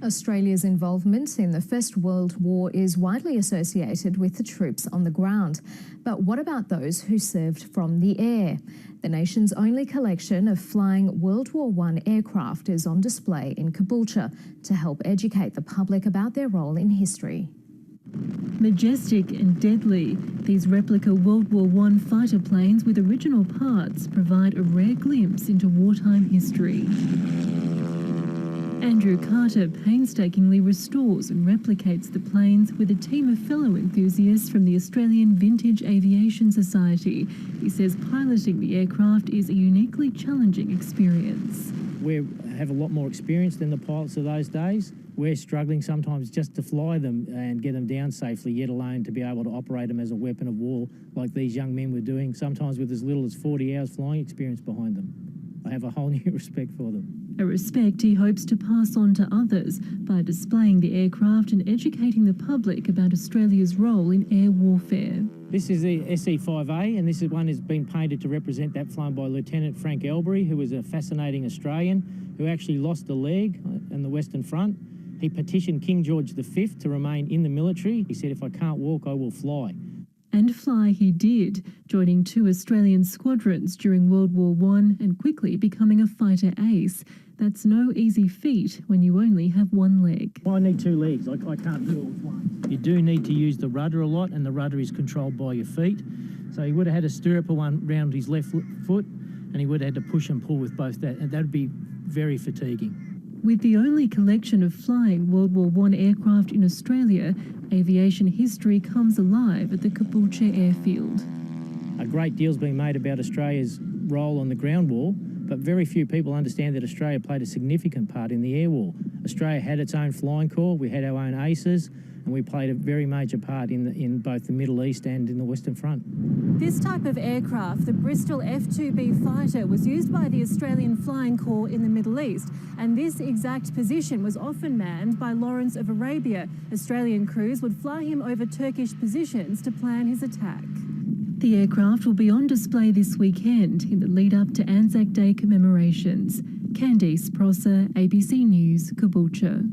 Australia's involvement in the First World War is widely associated with the troops on the ground. But what about those who served from the air? The nation's only collection of flying World War I aircraft is on display in Caboolture to help educate the public about their role in history. Majestic and deadly, these replica World War I fighter planes with original parts provide a rare glimpse into wartime history. Andrew Carter painstakingly restores and replicates the planes with a team of fellow enthusiasts from the Australian Vintage Aviation Society. He says piloting the aircraft is a uniquely challenging experience. We have a lot more experience than the pilots of those days. We're struggling sometimes just to fly them and get them down safely, yet alone to be able to operate them as a weapon of war like these young men were doing, sometimes with as little as 40 hours flying experience behind them. I have a whole new respect for them. A respect he hopes to pass on to others by displaying the aircraft and educating the public about Australia's role in air warfare. This is the SE-5A, and this one has been painted to represent that flown by Lieutenant Frank Elbury, who was a fascinating Australian who actually lost a leg in the Western Front. He petitioned King George V to remain in the military. He said, "If I can't walk, I will fly." And fly he did, joining 2 Australian squadrons during World War I and quickly becoming a fighter ace. That's no easy feat when you only have one leg. I need 2 legs. I can't do it with one. You do need to use the rudder a lot, and the rudder is controlled by your feet. So he would have had a stirrup round his left foot, and he would have had to push and pull with both that, and that would be very fatiguing. With the only collection of flying World War I aircraft in Australia, aviation history comes alive at the Caboolture airfield. A great deal's been made about Australia's role on the ground war, but very few people understand that Australia played a significant part in the air war. Australia had its own flying corps, we had our own aces, and we played a very major part in both the Middle East and in the Western Front. This type of aircraft, the Bristol F-2B fighter, was used by the Australian Flying Corps in the Middle East, and this exact position was often manned by Lawrence of Arabia. Australian crews would fly him over Turkish positions to plan his attack. The aircraft will be on display this weekend in the lead-up to Anzac Day commemorations. Candice Prosser, ABC News, Caboolture.